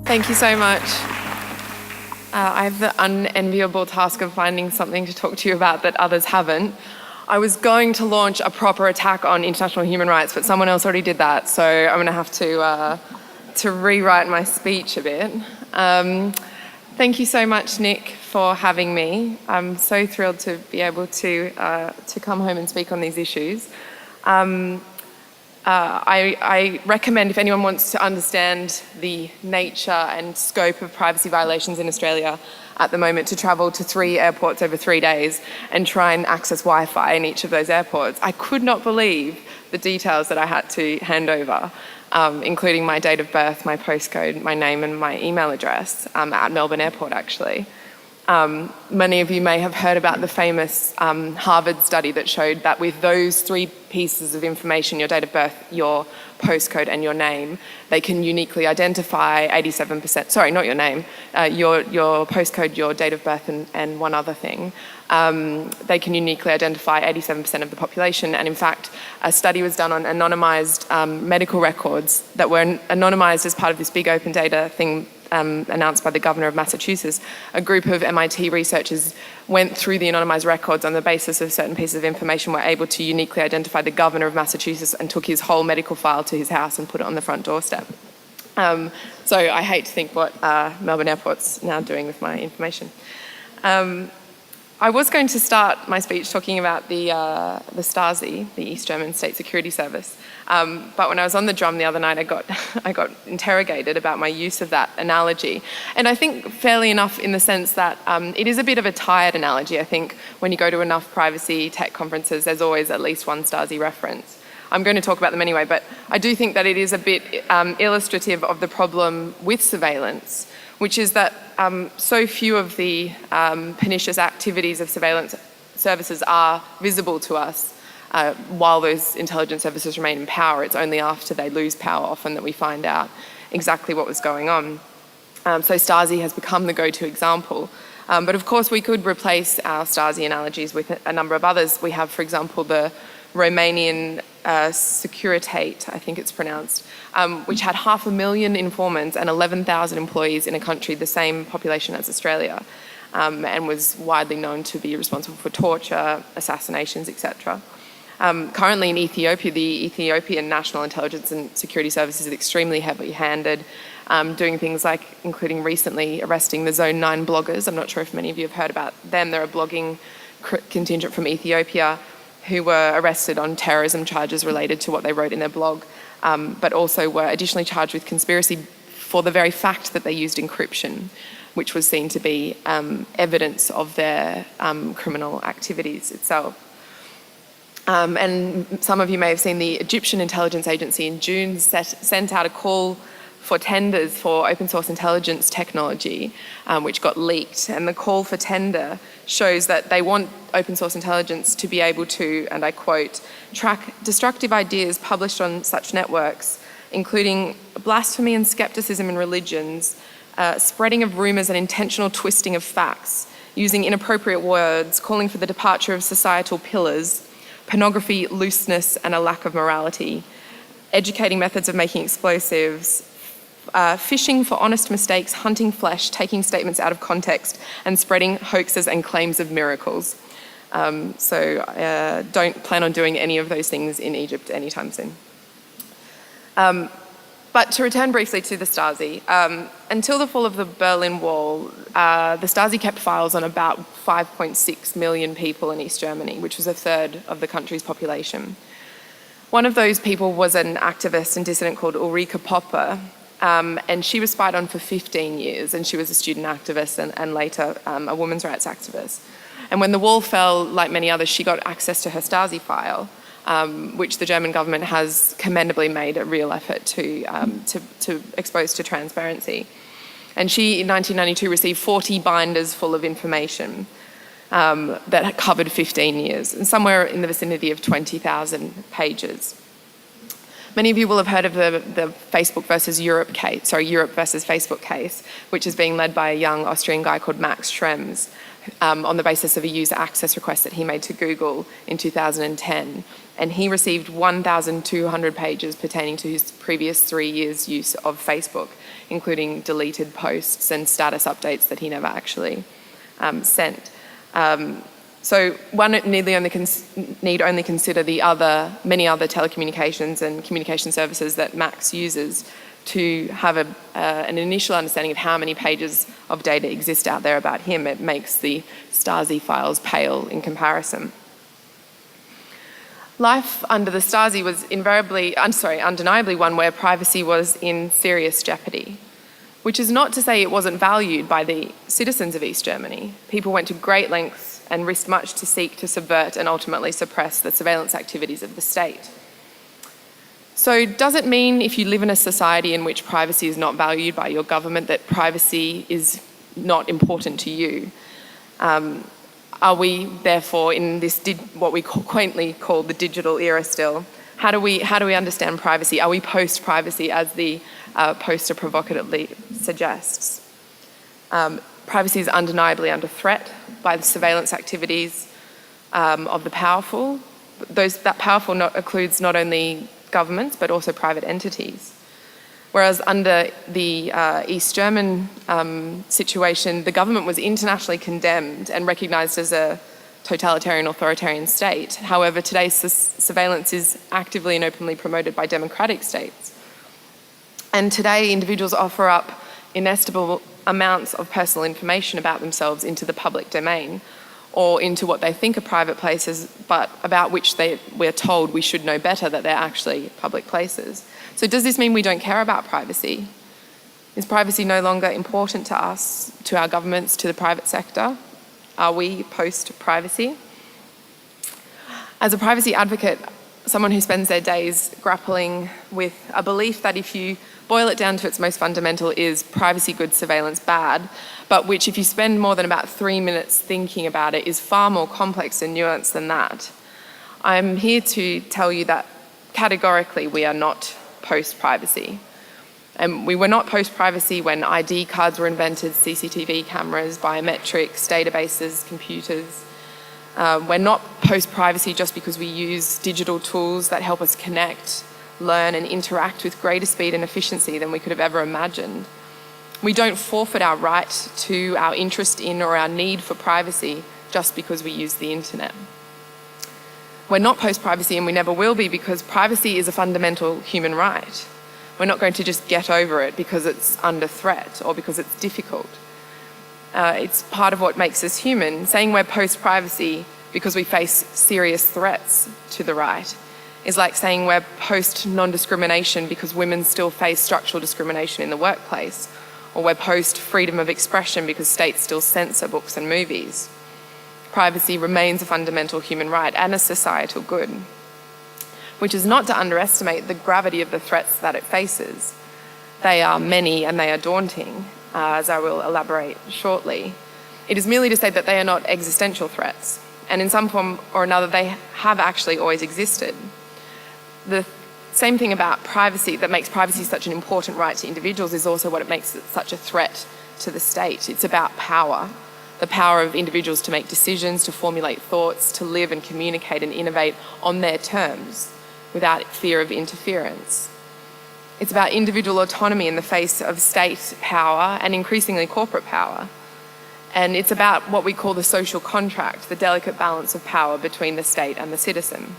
Thank you so much. I have the unenviable task of finding something to talk to you about that others haven't. I was going to launch a proper attack on international human rights, but someone else already did that, so I'm going to have to rewrite my speech a bit. Thank you so much, Nick, for having me. I'm so thrilled to be able to come home and speak on these issues. I recommend, if anyone wants to understand the nature and scope of privacy violations in Australia at the moment, to travel to 3 airports over 3 days and try and access Wi-Fi in each of those airports. I could not believe the details that I had to hand over, including my date of birth, my postcode, my name and my email address at Melbourne Airport, actually. Many of you may have heard about the famous Harvard study that showed that with those 3 pieces of information, your date of birth, your postcode and your name, they can uniquely identify 87%, sorry, not your name, your postcode, your date of birth and one other thing. They can uniquely identify 87% of the population, and in fact, a study was done on anonymised medical records that were anonymised as part of this big open data thing announced by the governor of Massachusetts. A group of MIT researchers went through the anonymised records on the basis of certain pieces of information, were able to uniquely identify the governor of Massachusetts and took his whole medical file to his house and put it on the front doorstep. So I hate to think what Melbourne Airport's now doing with my information. I was going to start my speech talking about the Stasi, the East German State Security Service, but when I was on the drum the other night, I got interrogated about my use of that analogy, and I think fairly enough in the sense that it is a bit of a tired analogy. I think when you go to enough privacy tech conferences, there's always at least one Stasi reference. I'm going to talk about them anyway, but I do think that it is a bit illustrative of the problem with surveillance, which is that so few of the pernicious activities of surveillance services are visible to us while those intelligence services remain in power. It's only after they lose power often that we find out exactly what was going on. So Stasi has become the go-to example. But of course we could replace our Stasi analogies with a number of others. We have, for example, the Romanian Securitate, I think it's pronounced, which had 500,000 informants and 11,000 employees in a country the same population as Australia, and was widely known to be responsible for torture, assassinations, etc. Currently in Ethiopia, the Ethiopian National Intelligence and Security Service is extremely heavy-handed, doing things like, including recently arresting the Zone 9 bloggers. I'm not sure if many of you have heard about them. They're a blogging contingent from Ethiopia who were arrested on terrorism charges related to what they wrote in their blog, but also were additionally charged with conspiracy for the very fact that they used encryption, which was seen to be evidence of their criminal activities itself. And some of you may have seen the Egyptian intelligence agency in June sent out a call for tenders for open source intelligence technology, which got leaked. And the call for tender shows that they want open source intelligence to be able to, and I quote, track destructive ideas published on such networks, including blasphemy and skepticism in religions, spreading of rumours and intentional twisting of facts, using inappropriate words, calling for the departure of societal pillars, pornography, looseness and a lack of morality, educating methods of making explosives, fishing for honest mistakes, hunting flesh, taking statements out of context, and spreading hoaxes and claims of miracles. So don't plan on doing any of those things in Egypt anytime soon. But to return briefly to the Stasi, until the fall of the Berlin Wall, the Stasi kept files on about 5.6 million people in East Germany, which was a third of the country's population. One of those people was an activist and dissident called Ulrike Popper, and she was spied on for 15 years, and she was a student activist and later a women's rights activist. And when the wall fell, like many others, she got access to her Stasi file, which the German government has commendably made a real effort to expose to transparency. And she, in 1992, received 40 binders full of information that covered 15 years, and somewhere in the vicinity of 20,000 pages. Many of you will have heard of the Facebook versus Europe case, Europe versus Facebook case, which is being led by a young Austrian guy called Max Schrems, on the basis of a user access request that he made to Google in 2010. And he received 1,200 pages pertaining to his previous 3 years' use of Facebook, including deleted posts and status updates that he never actually sent. So one need only consider the many other telecommunications and communication services that Max uses to have an initial understanding of how many pages of data exist out there about him. It makes the Stasi files pale in comparison. Life under the Stasi was undeniably one where privacy was in serious jeopardy, which is not to say it wasn't valued by the citizens of East Germany. People went to great lengths and risked much to seek to subvert and ultimately suppress the surveillance activities of the state. So does it mean if you live in a society in which privacy is not valued by your government that privacy is not important to you? Are we therefore in this what we quaintly call the digital era still? How do we understand privacy? Are we post-privacy as the poster provocatively suggests? Privacy is undeniably under threat by the surveillance activities of the powerful. That powerful includes not only governments but also private entities. Whereas under the East German situation, the government was internationally condemned and recognised as a totalitarian authoritarian state. However, today's surveillance is actively and openly promoted by democratic states. And today, individuals offer up inestimable amounts of personal information about themselves into the public domain, or into what they think are private places, but about which we're told we should know better that they're actually public places. So does this mean we don't care about privacy? Is privacy no longer important to us, to our governments, to the private sector? Are we post-privacy? As a privacy advocate, someone who spends their days grappling with a belief that if you boil it down to its most fundamental is privacy good, surveillance bad, but which if you spend more than about 3 minutes thinking about it is far more complex and nuanced than that. I'm here to tell you that categorically we are not post-privacy. And we were not post-privacy when ID cards were invented, CCTV cameras, biometrics, databases, computers. We're not post-privacy just because we use digital tools that help us connect, learn and interact with greater speed and efficiency than we could have ever imagined. We don't forfeit our right to our interest in or our need for privacy just because we use the internet. We're not post-privacy and we never will be because privacy is a fundamental human right. We're not going to just get over it because it's under threat or because it's difficult. It's part of what makes us human. Saying we're post-privacy because we face serious threats to the right is like saying we're post-non-discrimination because women still face structural discrimination in the workplace, or we're post-freedom of expression because states still censor books and movies. Privacy remains a fundamental human right and a societal good, which is not to underestimate the gravity of the threats that it faces. They are many and they are daunting, as I will elaborate shortly. It is merely to say that they are not existential threats, and in some form or another they have actually always existed. The same thing about privacy that makes privacy such an important right to individuals is also what it makes it such a threat to the state. It's about power, the power of individuals to make decisions, to formulate thoughts, to live and communicate and innovate on their terms without fear of interference. It's about individual autonomy in the face of state power and increasingly corporate power. And it's about what we call the social contract, the delicate balance of power between the state and the citizen.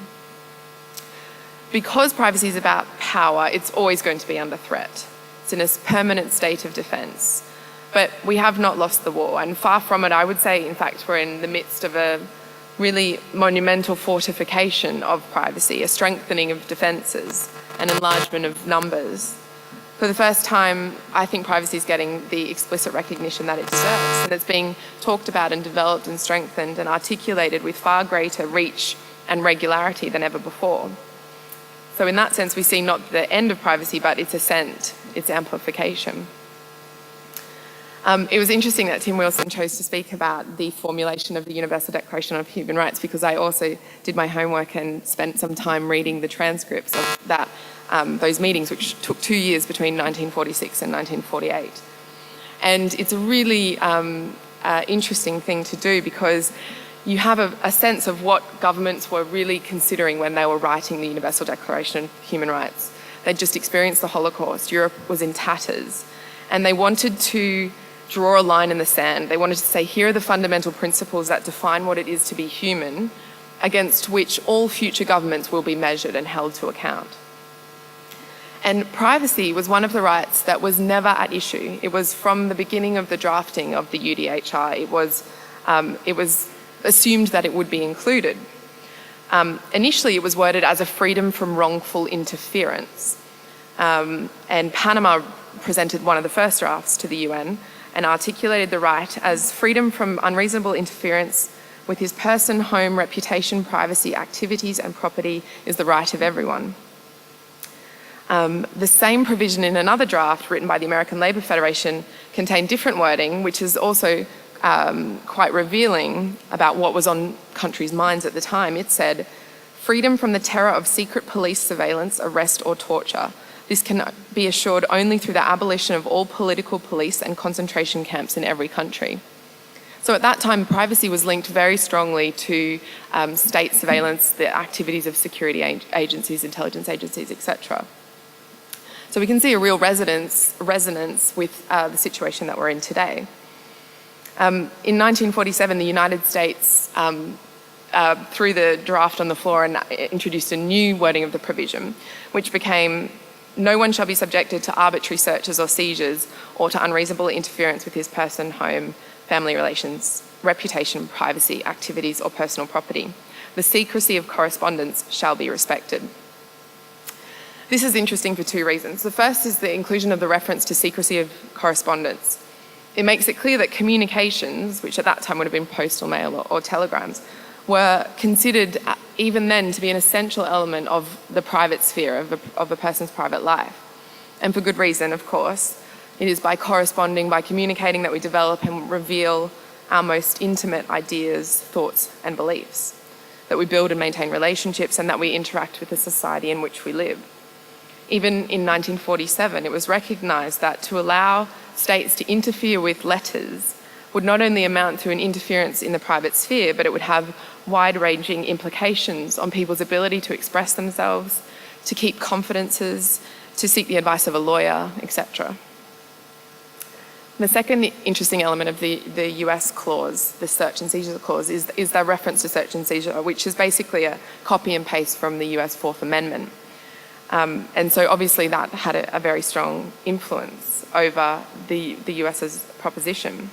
Because privacy is about power, it's always going to be under threat. It's in a permanent state of defence. But we have not lost the war, and far from it, I would say, in fact, we're in the midst of a really monumental fortification of privacy, a strengthening of defences, an enlargement of numbers. For the first time, I think privacy is getting the explicit recognition that it deserves, and it's being talked about and developed and strengthened and articulated with far greater reach and regularity than ever before. So in that sense, we see not the end of privacy, but its ascent, its amplification. It was interesting that Tim Wilson chose to speak about the formulation of the Universal Declaration of Human Rights, because I also did my homework and spent some time reading the transcripts of those meetings, which took 2 years between 1946 and 1948. And it's a really interesting thing to do, because you have a sense of what governments were really considering when they were writing the Universal Declaration of Human Rights. They'd just experienced the Holocaust. Europe was in tatters. And they wanted to draw a line in the sand. They wanted to say, here are the fundamental principles that define what it is to be human, against which all future governments will be measured and held to account. And privacy was one of the rights that was never at issue. It was from the beginning of the drafting of the UDHR. It was assumed that it would be included. Initially, it was worded as a freedom from wrongful interference. And Panama presented one of the first drafts to the UN and articulated the right as freedom from unreasonable interference with his person, home, reputation, privacy, activities, and property is the right of everyone. The same provision in another draft written by the American Labour Federation contained different wording, which is also quite revealing about what was on countries' minds at the time. It said, freedom from the terror of secret police surveillance, arrest, or torture. This can be assured only through the abolition of all political police and concentration camps in every country. So at that time, privacy was linked very strongly to state surveillance, the activities of security agencies, intelligence agencies, etc. So we can see a real resonance with the situation that we're in today. In 1947, the United States, through the draft on the floor, introduced a new wording of the provision, which became, no one shall be subjected to arbitrary searches or seizures or to unreasonable interference with his person, home, family relations, reputation, privacy, activities, or personal property. The secrecy of correspondence shall be respected. This is interesting for two reasons. The first is the inclusion of the reference to secrecy of correspondence. It makes it clear that communications, which at that time would have been postal mail or telegrams, were considered even then to be an essential element of the private sphere, of a person's private life. And for good reason, of course. It is by corresponding, by communicating, that we develop and reveal our most intimate ideas, thoughts, and beliefs, that we build and maintain relationships, and that we interact with the society in which we live. Even in 1947, it was recognised that to allow states to interfere with letters would not only amount to an interference in the private sphere, but it would have wide-ranging implications on people's ability to express themselves, to keep confidences, to seek the advice of a lawyer, etc. The second interesting element of the US clause, the search and seizure clause, is the reference to search and seizure, which is basically a copy and paste from the US Fourth Amendment. And so obviously that had a very strong influence over the US's proposition.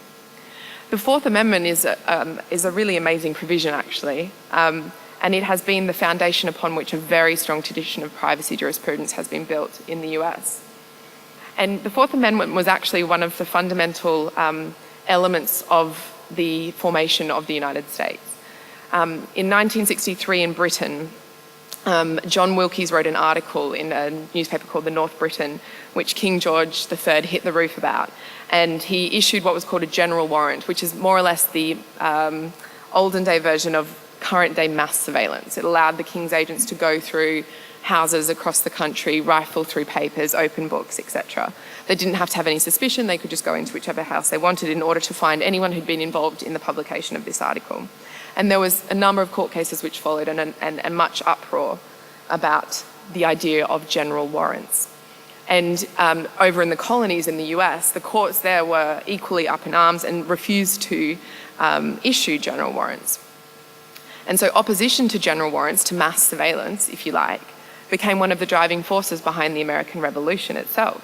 The Fourth Amendment is a really amazing provision, actually, and it has been the foundation upon which a very strong tradition of privacy jurisprudence has been built in the US. And the Fourth Amendment was actually one of the fundamental elements of the formation of the United States. In 1963 in Britain, John Wilkes wrote an article in a newspaper called the North Briton, which King George III hit the roof about. And he issued what was called a general warrant, which is more or less the olden day version of current day mass surveillance. It allowed the King's agents to go through houses across the country, rifle through papers, open books, etc. They didn't have to have any suspicion. They could just go into whichever house they wanted in order to find anyone who'd been involved in the publication of this article. And there was a number of court cases which followed and much uproar about the idea of general warrants. And over in the colonies in the US, the courts there were equally up in arms and refused to issue general warrants. And so opposition to general warrants, to mass surveillance, if you like, became one of the driving forces behind the American Revolution itself.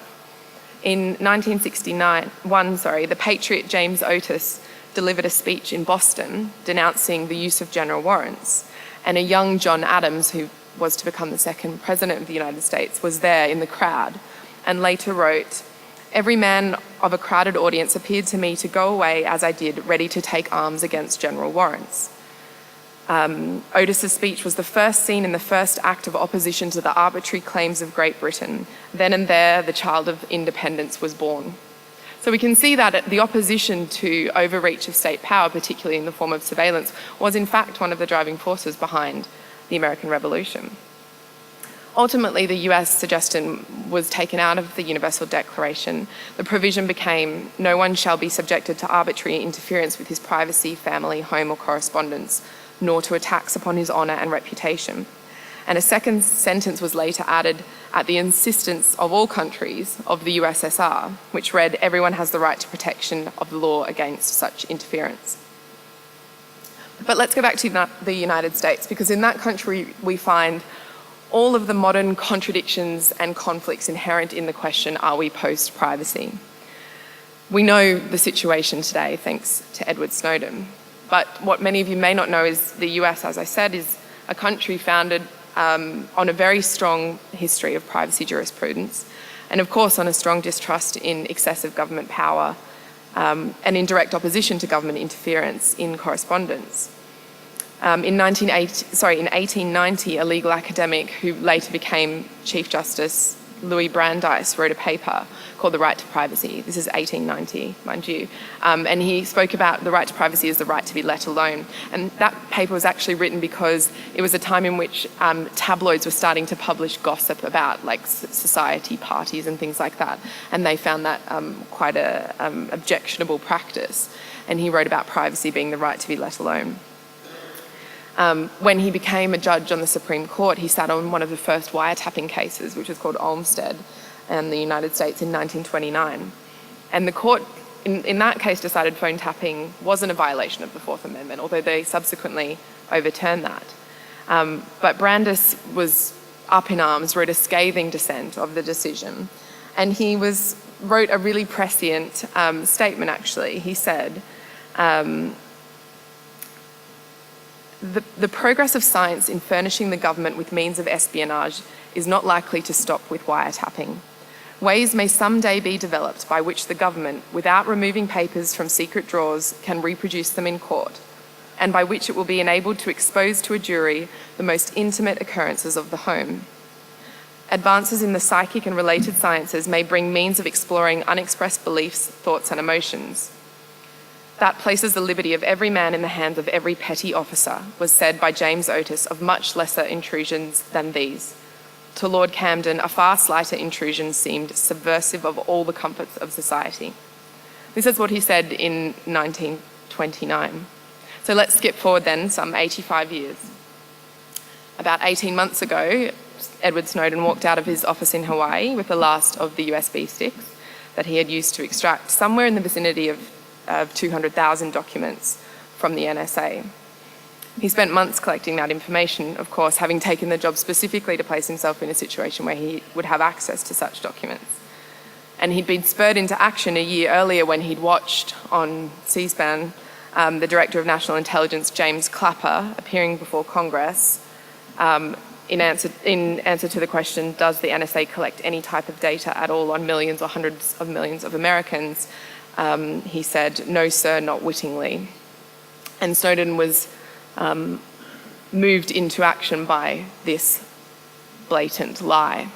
In 1961, the patriot James Otis delivered a speech in Boston denouncing the use of general warrants. And a young John Adams, who was to become the second president of the United States, was there in the crowd and later wrote, "Every man of a crowded audience appeared to me to go away as I did, ready to take arms against general warrants." Otis's speech was the first scene in the first act of opposition to the arbitrary claims of Great Britain. Then and there, the child of independence was born. So we can see that the opposition to overreach of state power, particularly in the form of surveillance, was in fact one of the driving forces behind the American Revolution. Ultimately, the US suggestion was taken out of the Universal Declaration. The provision became, no one shall be subjected to arbitrary interference with his privacy, family, home or correspondence, nor to attacks upon his honour and reputation. And a second sentence was later added at the insistence of all countries of the USSR, which read, everyone has the right to protection of the law against such interference. But let's go back to the United States, because in that country we find all of the modern contradictions and conflicts inherent in the question, are we post-privacy? We know the situation today thanks to Edward Snowden. But what many of you may not know is the US, as I said, is a country founded on a very strong history of privacy jurisprudence, and of course on a strong distrust in excessive government power and in direct opposition to government interference in correspondence. In 1890, a legal academic who later became Chief Justice, Louis Brandeis, wrote a paper called The Right to Privacy. This is 1890, mind you. And he spoke about the right to privacy as the right to be let alone. And that paper was actually written because it was a time in which tabloids were starting to publish gossip about like society parties and things like that. And they found that quite a objectionable practice. And he wrote about privacy being the right to be let alone. When he became a judge on the Supreme Court, he sat on one of the first wiretapping cases, which was called Olmstead in the United States in 1929. And the court, in that case, decided phone tapping wasn't a violation of the Fourth Amendment, although they subsequently overturned that. But Brandeis was up in arms, wrote a scathing dissent of the decision, and he wrote a really prescient statement, actually. He said, The progress of science in furnishing the government with means of espionage is not likely to stop with wiretapping. Ways may someday be developed by which the government, without removing papers from secret drawers, can reproduce them in court, and by which it will be enabled to expose to a jury the most intimate occurrences of the home. Advances in the psychic and related sciences may bring means of exploring unexpressed beliefs, thoughts, and emotions. That places the liberty of every man in the hands of every petty officer, was said by James Otis of much lesser intrusions than these. To Lord Camden, a far slighter intrusion seemed subversive of all the comforts of society. This is what he said in 1929. So let's skip forward then some 85 years. About 18 months ago, Edward Snowden walked out of his office in Hawaii with the last of the USB sticks that he had used to extract somewhere in the vicinity of 200,000 documents from the NSA. He spent months collecting that information, of course, having taken the job specifically to place himself in a situation where he would have access to such documents. And he'd been spurred into action a year earlier when he'd watched on C-SPAN the Director of National Intelligence, James Clapper, appearing before Congress in answer to the question, does the NSA collect any type of data at all on millions or hundreds of millions of Americans? He said, no, sir, not wittingly. And Snowden was moved into action by this blatant lie.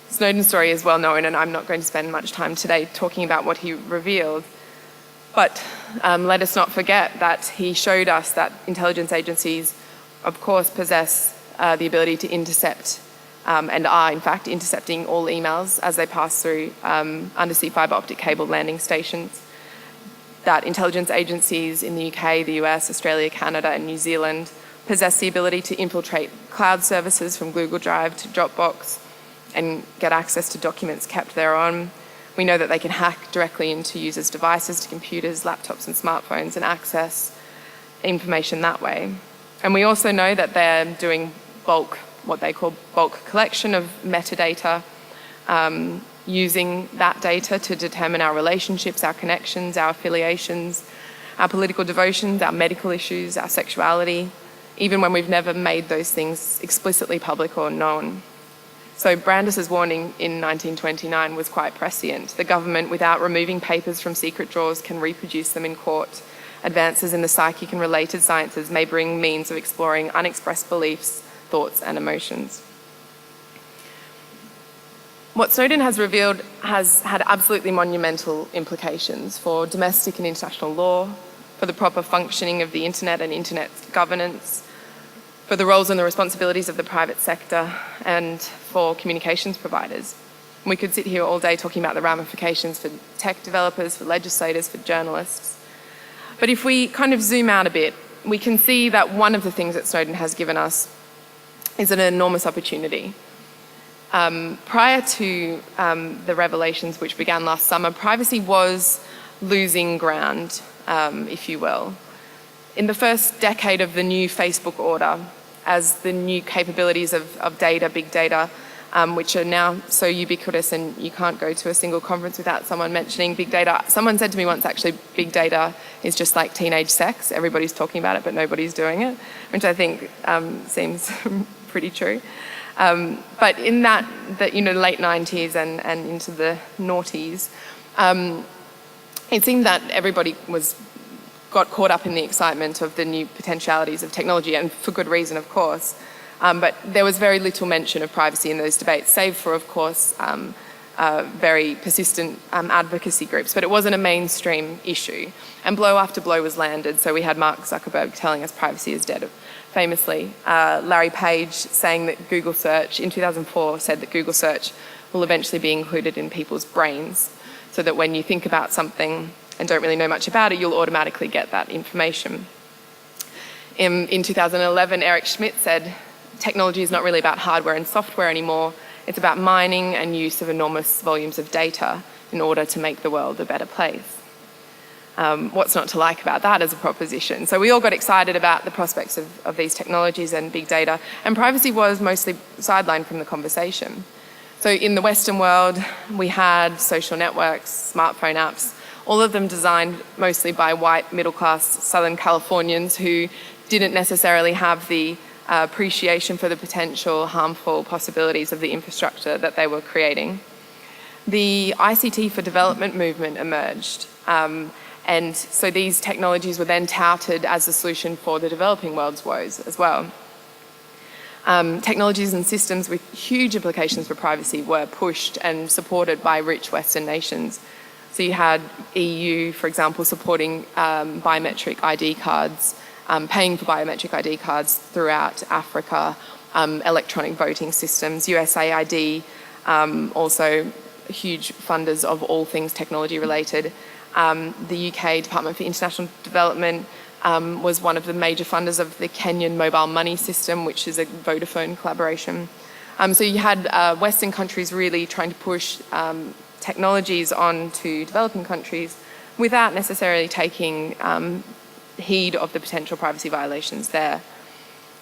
Snowden's story is well known, and I'm not going to spend much time today talking about what he revealed. But let us not forget that he showed us that intelligence agencies, of course, possess the ability to intercept and are, in fact, intercepting all emails as they pass through undersea fibre optic cable landing stations. That intelligence agencies in the UK, the US, Australia, Canada, and New Zealand possess the ability to infiltrate cloud services from Google Drive to Dropbox and get access to documents kept thereon. We know that they can hack directly into users' devices, to computers, laptops, and smartphones, and access information that way. And we also know that they're doing what they call bulk collection of metadata, using that data to determine our relationships, our connections, our affiliations, our political devotions, our medical issues, our sexuality, even when we've never made those things explicitly public or known. So Brandeis's warning in 1929 was quite prescient. The government, without removing papers from secret drawers, can reproduce them in court. Advances in the psychic and related sciences may bring means of exploring unexpressed beliefs, thoughts, and emotions. What Snowden has revealed has had absolutely monumental implications for domestic and international law, for the proper functioning of the internet and internet governance, for the roles and the responsibilities of the private sector and for communications providers. We could sit here all day talking about the ramifications for tech developers, for legislators, for journalists. But if we kind of zoom out a bit, we can see that one of the things that Snowden has given us is an enormous opportunity. Prior to the revelations which began last summer, privacy was losing ground, if you will. In the first decade of the new Facebook order, as the new capabilities of data, big data, which are now so ubiquitous and you can't go to a single conference without someone mentioning big data. Someone said to me once, actually, big data is just like teenage sex. Everybody's talking about it, but nobody's doing it, which I think seems pretty true. But in that late 90s and into the noughties, it seemed that everybody got caught up in the excitement of the new potentialities of technology, and for good reason, of course. But there was very little mention of privacy in those debates, save for, of course, very persistent advocacy groups. But it wasn't a mainstream issue. And blow after blow was landed. So we had Mark Zuckerberg telling us privacy is dead, famously. Larry Page saying that Google search, in 2004, said that Google search will eventually be included in people's brains, so that when you think about something and don't really know much about it, you'll automatically get that information. In 2011, Eric Schmidt said, technology is not really about hardware and software anymore. It's about mining and use of enormous volumes of data in order to make the world a better place. What's not to like about that as a proposition? So we all got excited about the prospects of these technologies and big data, and privacy was mostly sidelined from the conversation. So in the Western world, we had social networks, smartphone apps, all of them designed mostly by white, middle-class Southern Californians who didn't necessarily have the appreciation for the potential harmful possibilities of the infrastructure that they were creating. The ICT for development movement emerged, and so these technologies were then touted as the solution for the developing world's woes as well. Technologies and systems with huge implications for privacy were pushed and supported by rich Western nations. So you had EU, for example, supporting biometric ID cards, paying for biometric ID cards throughout Africa, electronic voting systems, USAID, also huge funders of all things technology related. The UK Department for International Development was one of the major funders of the Kenyan mobile money system, which is a Vodafone collaboration. So you had Western countries really trying to push technologies on to developing countries without necessarily taking heed of the potential privacy violations there.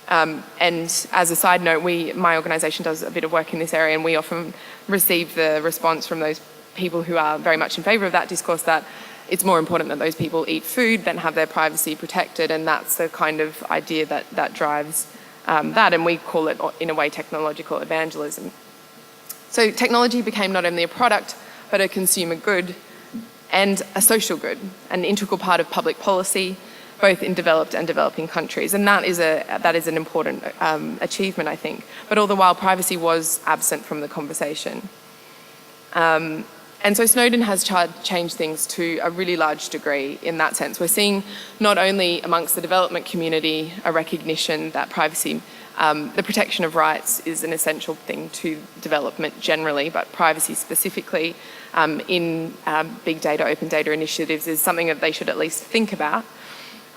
And as a side note, my organisation does a bit of work in this area, and we often receive the response from those people who are very much in favour of that discourse that it's more important that those people eat food than have their privacy protected, and that's the kind of idea that drives that, and we call it, in a way, technological evangelism. So technology became not only a product, but a consumer good and a social good, an integral part of public policy, both in developed and developing countries. And that is an important achievement, I think. But all the while, privacy was absent from the conversation. And so Snowden has changed things to a really large degree in that sense. We're seeing not only amongst the development community a recognition that privacy, the protection of rights is an essential thing to development generally, but privacy specifically in big data, open data initiatives is something that they should at least think about.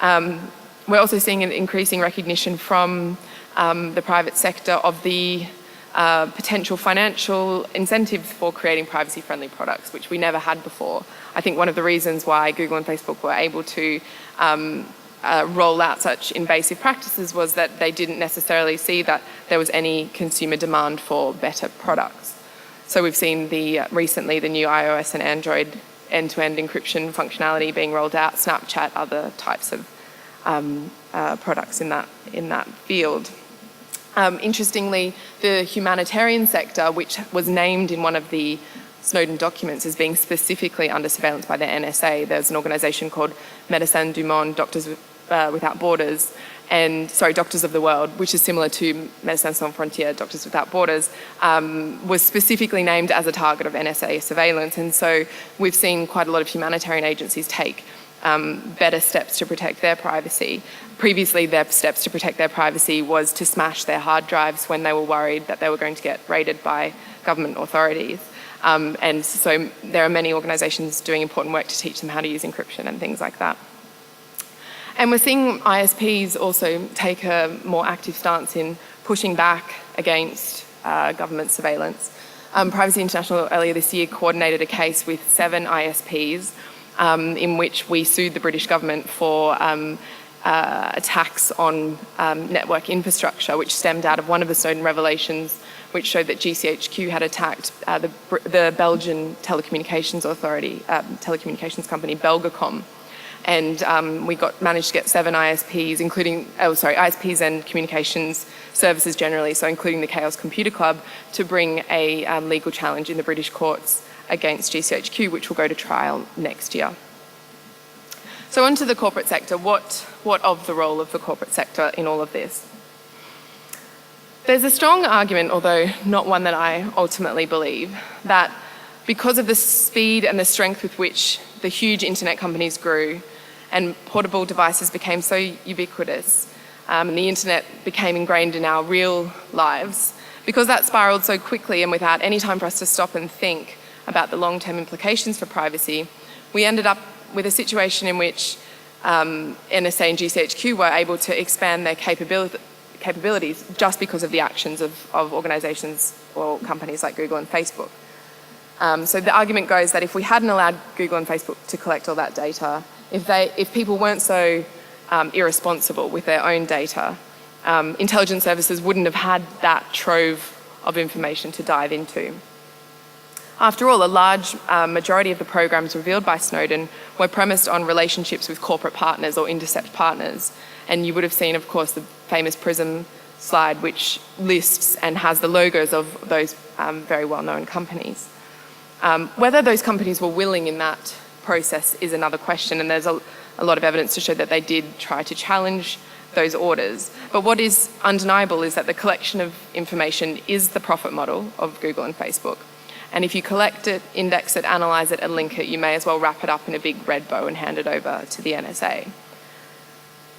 We're also seeing an increasing recognition from the private sector of the potential financial incentives for creating privacy-friendly products, which we never had before. I think one of the reasons why Google and Facebook were able to roll out such invasive practices was that they didn't necessarily see that there was any consumer demand for better products. So we've seen recently the new iOS and Android end-to-end encryption functionality being rolled out, Snapchat, other types of products in that field. Interestingly, the humanitarian sector, which was named in one of the Snowden documents as being specifically under surveillance by the NSA, there's an organisation called Médecins du Monde, Doctors Without Borders, Doctors of the World, which is similar to Médecins Sans Frontières, Doctors Without Borders, was specifically named as a target of NSA surveillance. And so we've seen quite a lot of humanitarian agencies take better steps to protect their privacy. Previously, their steps to protect their privacy was to smash their hard drives when they were worried that they were going to get raided by government authorities. And so there are many organisations doing important work to teach them how to use encryption and things like that. And we're seeing ISPs also take a more active stance in pushing back against government surveillance. Privacy International earlier this year coordinated a case with 7 ISPs in which we sued the British government for attacks on network infrastructure, which stemmed out of one of the Snowden revelations, which showed that GCHQ had attacked the Belgian telecommunications authority, telecommunications company Belgacom. And we managed to get 7 ISPs, ISPs and communications services generally, so including the Chaos Computer Club, to bring a legal challenge in the British courts against GCHQ, which will go to trial next year. So on to the corporate sector. What of the role of the corporate sector in all of this? There's a strong argument, although not one that I ultimately believe, that because of the speed and the strength with which the huge internet companies grew and portable devices became so ubiquitous, and the internet became ingrained in our real lives, because that spiraled so quickly and without any time for us to stop and think about the long-term implications for privacy, we ended up with a situation in which NSA and GCHQ were able to expand their capabilities just because of the actions of organisations or companies like Google and Facebook. So the argument goes that if we hadn't allowed Google and Facebook to collect all that data, if people weren't so irresponsible with their own data, intelligence services wouldn't have had that trove of information to dive into. After all, a large majority of the programs revealed by Snowden were premised on relationships with corporate partners or intercept partners. And you would have seen, of course, the famous PRISM slide, which lists and has the logos of those very well-known companies. Whether those companies were willing in that process is another question, and there's a lot of evidence to show that they did try to challenge those orders. But what is undeniable is that the collection of information is the profit model of Google and Facebook. And if you collect it, index it, analyse it and link it, you may as well wrap it up in a big red bow and hand it over to the NSA.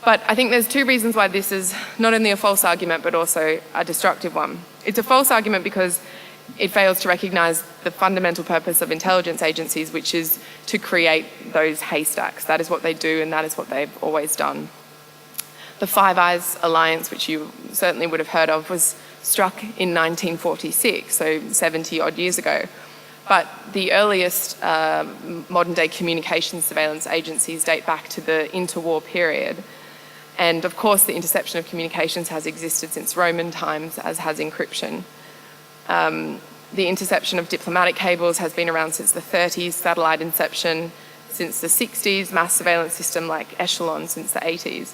But I think there's 2 reasons why this is not only a false argument but also a destructive one. It's a false argument because it fails to recognise the fundamental purpose of intelligence agencies, which is to create those haystacks. That is what they do, and that is what they've always done. The Five Eyes Alliance, which you certainly would have heard of, was struck in 1946, so 70 odd years ago. But the earliest modern day communications surveillance agencies date back to the interwar period. And of course the interception of communications has existed since Roman times, as has encryption. The interception of diplomatic cables has been around since the 30s, satellite inception since the 60s, mass surveillance system like Echelon since the 80s.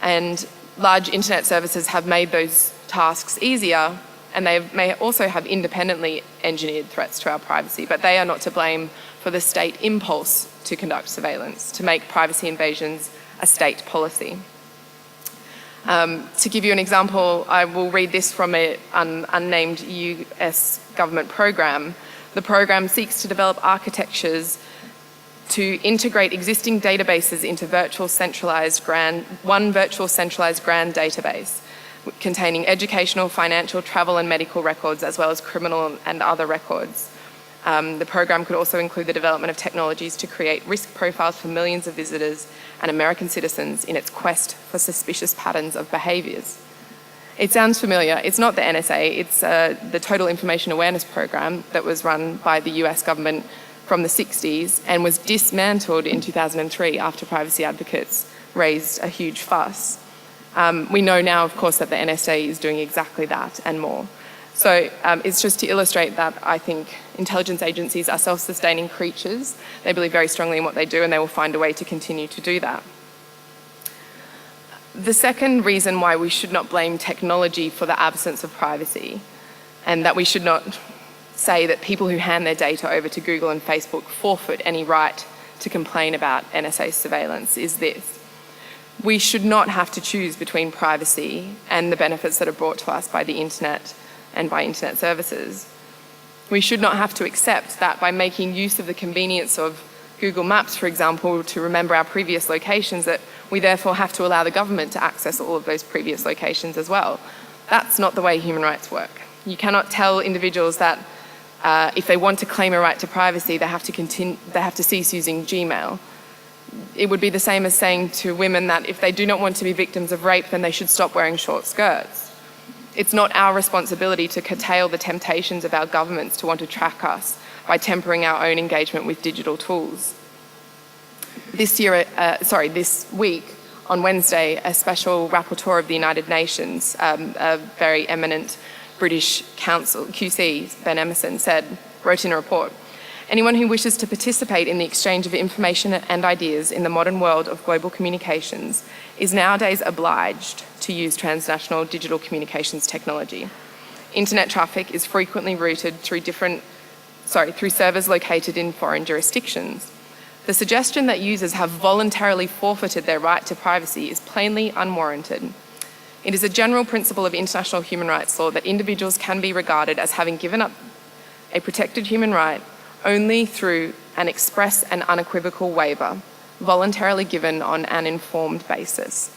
And large internet services have made those tasks easier, and they may also have independently engineered threats to our privacy, but they are not to blame for the state impulse to conduct surveillance, to make privacy invasions a state policy. To give you an example, I will read this from an unnamed US government program. The program seeks to develop architectures to integrate existing databases into one virtual centralised grand database containing educational, financial, travel and medical records, as well as criminal and other records. The program could also include the development of technologies to create risk profiles for millions of visitors and American citizens in its quest for suspicious patterns of behaviours. It sounds familiar. It's not the NSA, it's the Total Information Awareness Program that was run by the US government from the 60s and was dismantled in 2003 after privacy advocates raised a huge fuss. We know now, of course, that the NSA is doing exactly that and more. So it's just to illustrate that I think intelligence agencies are self-sustaining creatures. They believe very strongly in what they do, and they will find a way to continue to do that. The second reason why we should not blame technology for the absence of privacy, and that we should not say that people who hand their data over to Google and Facebook forfeit any right to complain about NSA surveillance, is this. We should not have to choose between privacy and the benefits that are brought to us by the internet and by internet services. We should not have to accept that by making use of the convenience of Google Maps, for example, to remember our previous locations, that we therefore have to allow the government to access all of those previous locations as well. That's not the way human rights work. You cannot tell individuals that if they want to claim a right to privacy, they have to cease using Gmail. It would be the same as saying to women that if they do not want to be victims of rape, then they should stop wearing short skirts. It's not our responsibility to curtail the temptations of our governments to want to track us by tempering our own engagement with digital tools. This week, on Wednesday, a special rapporteur of the United Nations, a very eminent British Council, QC, Ben Emerson, wrote in a report, "Anyone who wishes to participate in the exchange of information and ideas in the modern world of global communications is nowadays obliged to use transnational digital communications technology. Internet traffic is frequently routed through servers located in foreign jurisdictions. The suggestion that users have voluntarily forfeited their right to privacy is plainly unwarranted. It is a general principle of international human rights law that individuals can be regarded as having given up a protected human right only through an express and unequivocal waiver, voluntarily given on an informed basis.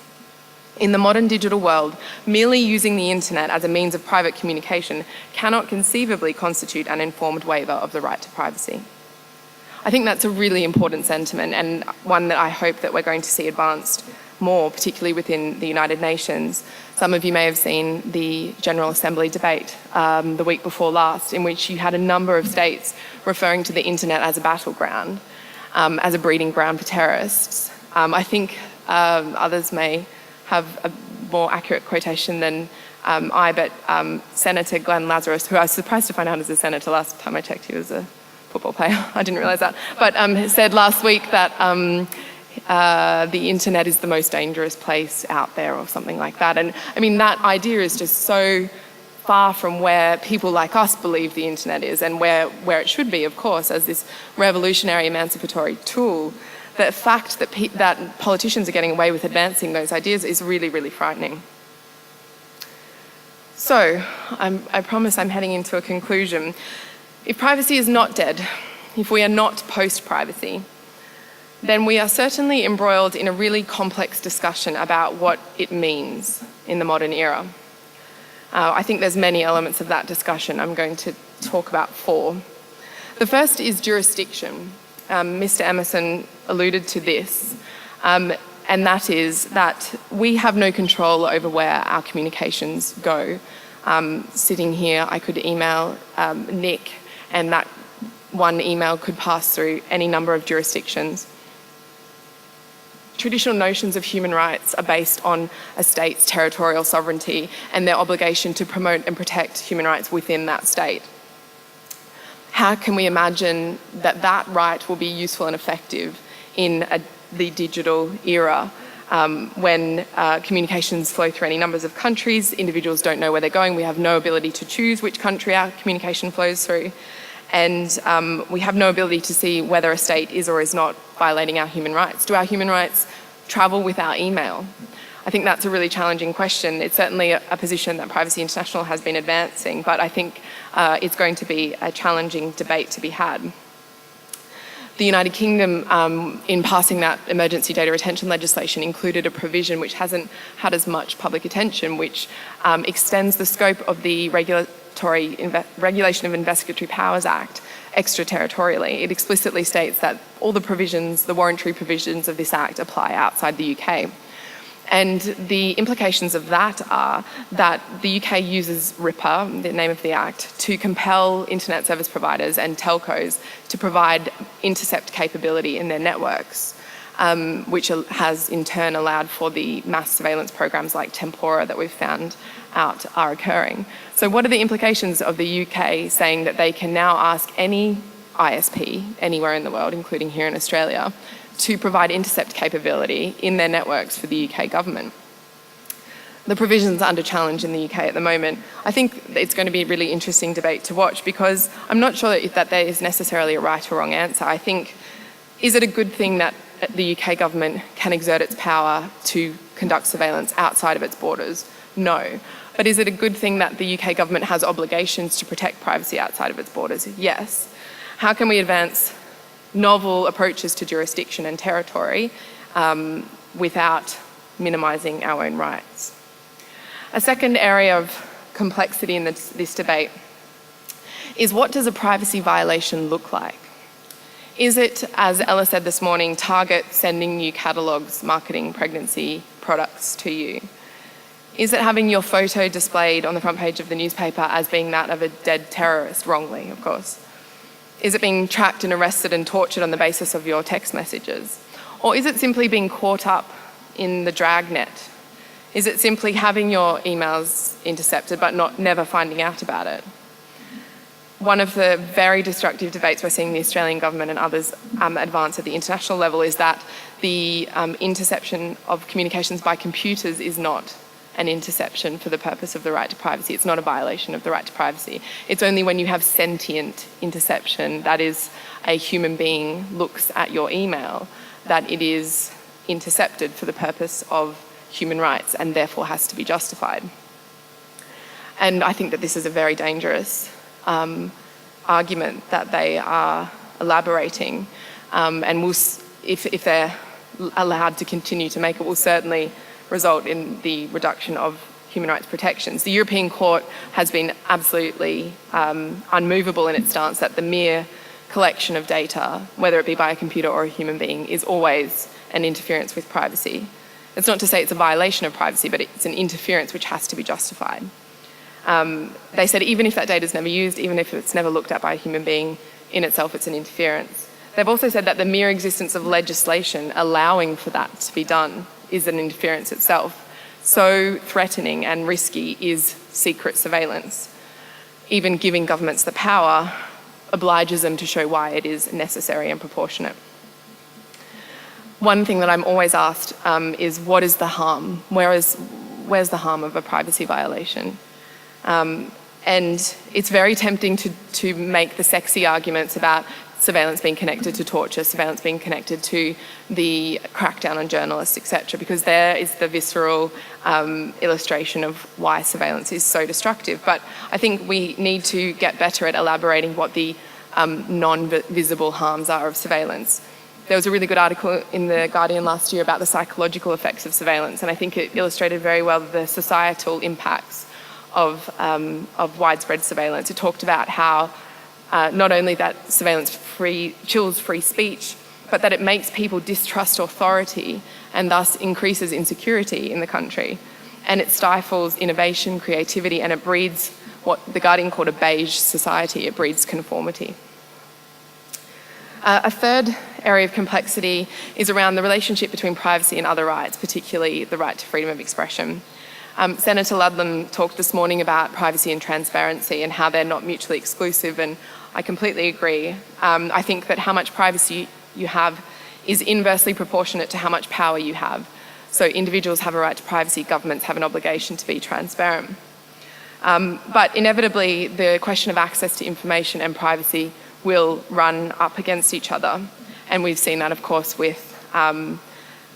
In the modern digital world, merely using the internet as a means of private communication cannot conceivably constitute an informed waiver of the right to privacy." I think that's a really important sentiment, and one that I hope that we're going to see advanced more, particularly within the United Nations. Some of you may have seen the General Assembly debate the week before last, in which you had a number of states referring to the internet as a battleground, as a breeding ground for terrorists. I think others may have a more accurate quotation than but Senator Glenn Lazarus, who I was surprised to find out as a senator, last time I checked he was a football player, I didn't realise that, but said last week that the internet is the most dangerous place out there, or something like that. And I mean, that idea is just so far from where people like us believe the internet is, and where it should be, of course, as this revolutionary emancipatory tool. The fact that politicians are getting away with advancing those ideas is really, really frightening. So, I promise I'm heading into a conclusion. If privacy is not dead, if we are not post-privacy, then we are certainly embroiled in a really complex discussion about what it means in the modern era. I think there's many elements of that discussion. I'm going to talk about 4. The first is jurisdiction. Mr. Emerson alluded to this, and that is that we have no control over where our communications go. Sitting here, I could email Nick, and that one email could pass through any number of jurisdictions. Traditional notions of human rights are based on a state's territorial sovereignty and their obligation to promote and protect human rights within that state. How can we imagine that that right will be useful and effective in the digital era when communications flow through any numbers of countries, individuals don't know where they're going, we have no ability to choose which country our communication flows through, and we have no ability to see whether a state is or is not violating our human rights. Do our human rights travel with our email? I think that's a really challenging question. It's certainly a position that Privacy International has been advancing, but I think it's going to be a challenging debate to be had. The United Kingdom, in passing that emergency data retention legislation, included a provision which hasn't had as much public attention, which extends the scope of the Regulation of Investigatory Powers Act extraterritorially. It explicitly states that all the provisions, the warrantary provisions of this Act, apply outside the UK. And the implications of that are that the UK uses RIPA, the name of the Act, to compel internet service providers and telcos to provide intercept capability in their networks, which has in turn allowed for the mass surveillance programs like Tempora that we've found out are occurring. So what are the implications of the UK saying that they can now ask any ISP anywhere in the world, including here in Australia, to provide intercept capability in their networks for the UK government? The provisions are under challenge in the UK at the moment. I think it's going to be a really interesting debate to watch, because I'm not sure that there is necessarily a right or wrong answer. I think, is it a good thing that the UK government can exert its power to conduct surveillance outside of its borders? No. But is it a good thing that the UK government has obligations to protect privacy outside of its borders? Yes. How can we advance novel approaches to jurisdiction and territory without minimising our own rights. A second area of complexity in this debate is, what does a privacy violation look like? Is it, as Ella said this morning, Target sending you catalogues marketing pregnancy products to you? Is it having your photo displayed on the front page of the newspaper as being that of a dead terrorist, wrongly, of course? Is it being tracked and arrested and tortured on the basis of your text messages? Or is it simply being caught up in the dragnet? Is it simply having your emails intercepted but never finding out about it? One of the very destructive debates we're seeing the Australian government and others advance at the international level is that the interception of communications by computers is not an interception for the purpose of the right to privacy. It's not a violation of the right to privacy. It's only when you have sentient interception, that is, a human being looks at your email, that it is intercepted for the purpose of human rights and therefore has to be justified. And I think that this is a very dangerous argument that they are elaborating, and if they're allowed to continue to make it, will certainly result in the reduction of human rights protections. The European Court has been absolutely unmovable in its stance that the mere collection of data, whether it be by a computer or a human being, is always an interference with privacy. It's not to say it's a violation of privacy, but it's an interference which has to be justified. They said even if that data is never used, even if it's never looked at by a human being, in itself it's an interference. They've also said that the mere existence of legislation allowing for that to be done is an interference itself. So threatening and risky is secret surveillance. Even giving governments the power obliges them to show why it is necessary and proportionate. One thing that I'm always asked is, what is the harm? Where's the harm of a privacy violation? And it's very tempting to make the sexy arguments about surveillance being connected to torture, surveillance being connected to the crackdown on journalists, etc., because there is the visceral illustration of why surveillance is so destructive. But I think we need to get better at elaborating what the non-visible harms are of surveillance. There was a really good article in The Guardian last year about the psychological effects of surveillance, and I think it illustrated very well the societal impacts of widespread surveillance. It talked about how not only that surveillance chills free speech, but that it makes people distrust authority and thus increases insecurity in the country. And it stifles innovation, creativity, and it breeds what The Guardian called a beige society. It breeds conformity. A third area of complexity is around the relationship between privacy and other rights, particularly the right to freedom of expression. Senator Ludlam talked this morning about privacy and transparency and how they're not mutually exclusive, and I completely agree. I think that how much privacy you have is inversely proportionate to how much power you have. So individuals have a right to privacy, governments have an obligation to be transparent. But inevitably, the question of access to information and privacy will run up against each other. And we've seen that, of course, with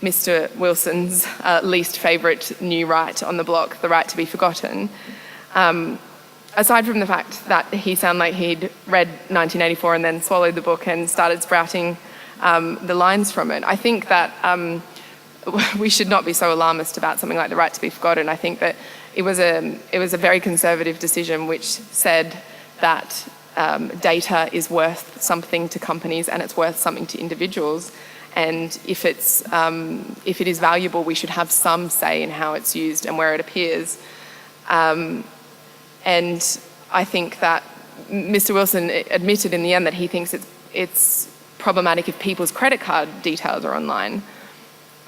Mr. Wilson's least favourite new right on the block, the right to be forgotten. Aside from the fact that he sounded like he'd read 1984 and then swallowed the book and started sprouting the lines from it, I think that we should not be so alarmist about something like the right to be forgotten. I think that it was a very conservative decision which said that data is worth something to companies and it's worth something to individuals. And if it is valuable, we should have some say in how it's used and where it appears. And I think that Mr. Wilson admitted in the end that he thinks it's problematic if people's credit card details are online,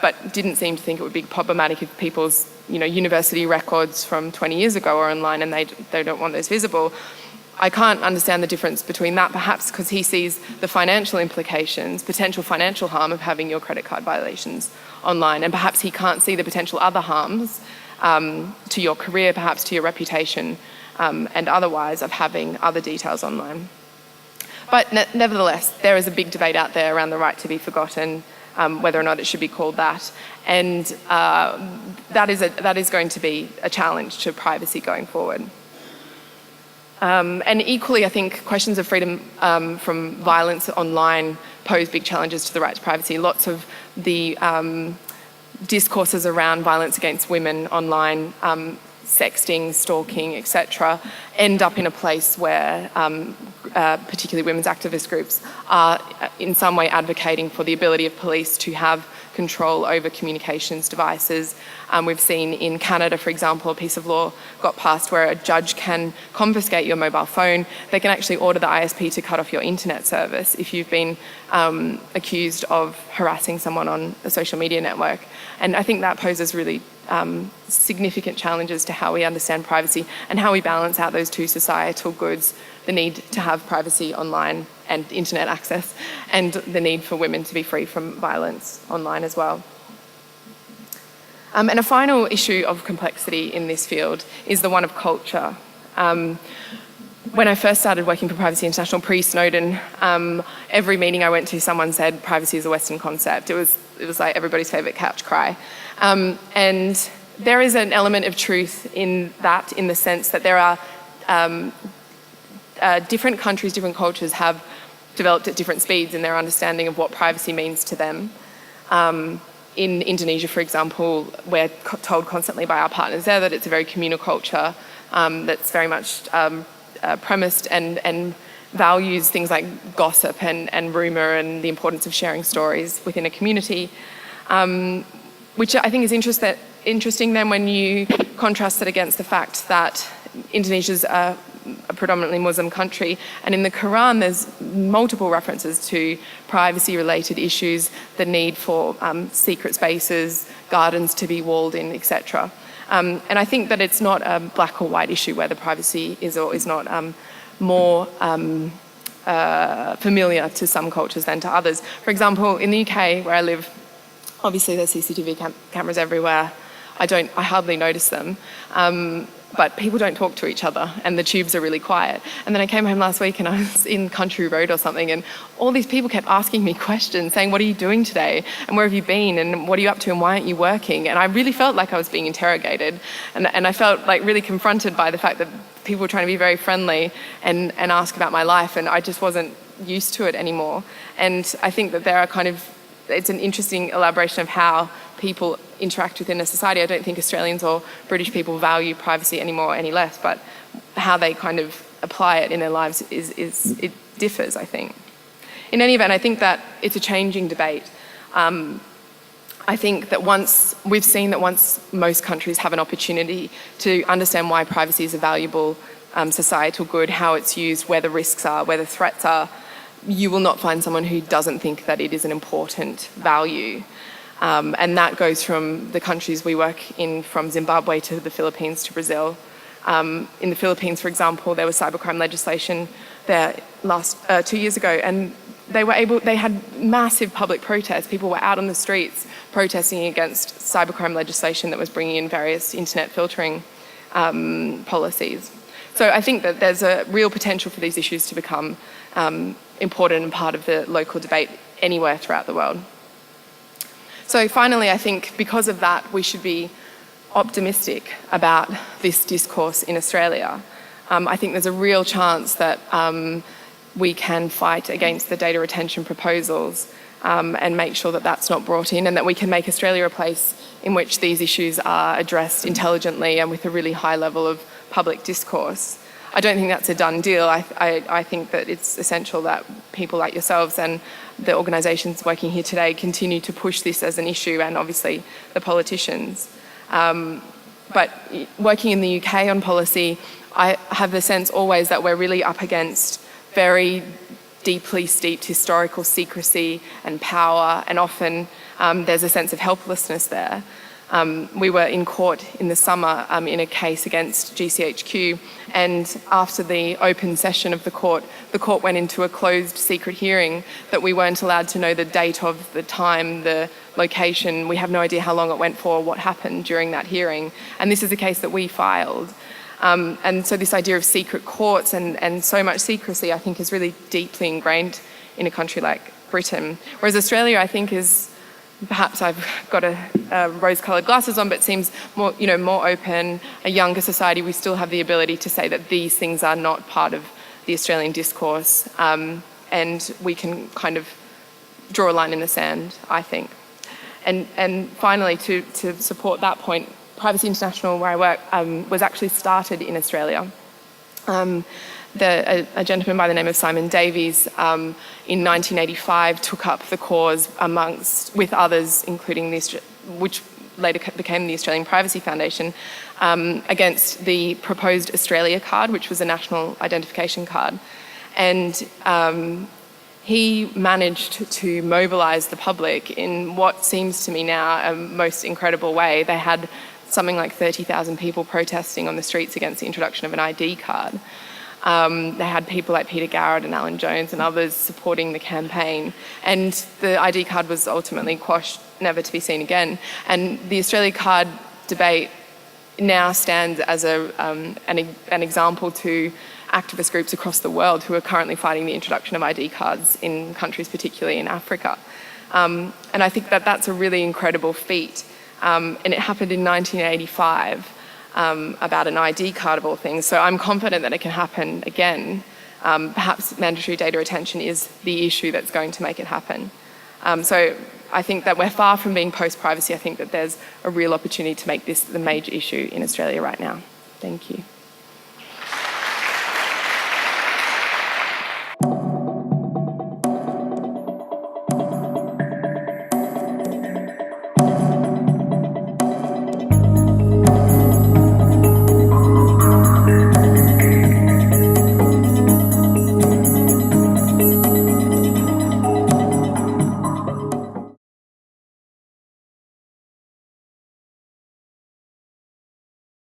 but didn't seem to think it would be problematic if people's university records from 20 years ago are online and they don't want those visible. I can't understand the difference between that, perhaps because he sees the financial implications, potential financial harm of having your credit card violations online, and perhaps he can't see the potential other harms to your career, perhaps to your reputation, and otherwise of having other details online. But nevertheless, there is a big debate out there around the right to be forgotten, whether or not it should be called that, and that is going to be a challenge to privacy going forward. And equally, I think questions of freedom from violence online pose big challenges to the right to privacy. Lots of the discourses around violence against women online, sexting, stalking, etc., end up in a place where particularly women's activist groups are in some way advocating for the ability of police to have control over communications devices. We've seen in Canada, for example, a piece of law got passed where a judge can confiscate your mobile phone. They can actually order the ISP to cut off your internet service if you've been accused of harassing someone on a social media network. And I think that poses really significant challenges to how we understand privacy and how we balance out those two societal goods, the need to have privacy online and internet access, and the need for women to be free from violence online as well. And a final issue of complexity in this field is the one of culture. When I first started working for Privacy International pre-Snowden, every meeting I went to, someone said privacy is a Western concept. It was like everybody's favourite couch cry. And there is an element of truth in that, in the sense that there are different countries, different cultures have developed at different speeds in their understanding of what privacy means to them. In Indonesia, for example, we're told constantly by our partners there that it's a very communal culture that's very much premised and values things like gossip and rumour and the importance of sharing stories within a community, which I think is interesting then when you contrast it against the fact that Indonesia's a predominantly Muslim country, and in the Quran there's multiple references to privacy-related issues, the need for secret spaces, gardens to be walled in, etc. And I think that it's not a black or white issue whether privacy is or is not more familiar to some cultures than to others. For example, in the UK, where I live, obviously there's CCTV cameras everywhere. I hardly notice them. But people don't talk to each other and the tubes are really quiet. And then I came home last week and I was in Country Road or something, and all these people kept asking me questions saying, what are you doing today? And where have you been? And what are you up to? And why aren't you working? And I really felt like I was being interrogated. And I felt like really confronted by the fact that people were trying to be very friendly and ask about my life, and I just wasn't used to it anymore. And I think that there are it's an interesting elaboration of how people interact within a society. I don't think Australians or British people value privacy anymore, any less, but how they kind of apply it in their lives it differs, I think. In any event, I think that it's a changing debate. I think that we've seen that once most countries have an opportunity to understand why privacy is a valuable societal good, how it's used, where the risks are, where the threats are, you will not find someone who doesn't think that it is an important value. And that goes from the countries we work in, from Zimbabwe to the Philippines to Brazil. In the Philippines, for example, there was cybercrime legislation there 2 years ago, and they had massive public protests. People were out on the streets protesting against cybercrime legislation that was bringing in various internet filtering policies. So I think that there's a real potential for these issues to become important and part of the local debate anywhere throughout the world. So finally, I think because of that, we should be optimistic about this discourse in Australia. I think there's a real chance that we can fight against the data retention proposals and make sure that that's not brought in, and that we can make Australia a place in which these issues are addressed intelligently and with a really high level of public discourse. I don't think that's a done deal. I think that it's essential that people like yourselves and the organisations working here today continue to push this as an issue, and obviously the politicians. But working in the UK on policy, I have the sense always that we're really up against very deeply steeped historical secrecy and power, and often there's a sense of helplessness there. We were in court in the summer in a case against GCHQ, and after the open session of the court went into a closed secret hearing that we weren't allowed to know the date of, the time, the location. We have no idea how long it went for, what happened during that hearing. And this is a case that we filed. And so this idea of secret courts and so much secrecy, I think, is really deeply ingrained in a country like Britain. Whereas Australia, I think, is perhaps I've got rose-coloured glasses on, but seems more, more open, a younger society. We still have the ability to say that these things are not part of the Australian discourse, and we can kind of draw a line in the sand, I think. And finally, to support that point, Privacy International, where I work, was actually started in Australia. A gentleman by the name of Simon Davies in 1985 took up the cause with others, including which later became the Australian Privacy Foundation, against the proposed Australia card, which was a national identification card. And he managed to mobilise the public in what seems to me now a most incredible way. They had something like 30,000 people protesting on the streets against the introduction of an ID card. They had people like Peter Garrett and Alan Jones and others supporting the campaign. And the ID card was ultimately quashed, never to be seen again. And the Australia card debate now stands as an example to activist groups across the world who are currently fighting the introduction of ID cards in countries, particularly in Africa. And I think that that's a really incredible feat. And it happened in 1985. About an ID card of all things. So I'm confident that it can happen again. Perhaps mandatory data retention is the issue that's going to make it happen. So I think that we're far from being post-privacy. I think that there's a real opportunity to make this the major issue in Australia right now. Thank you.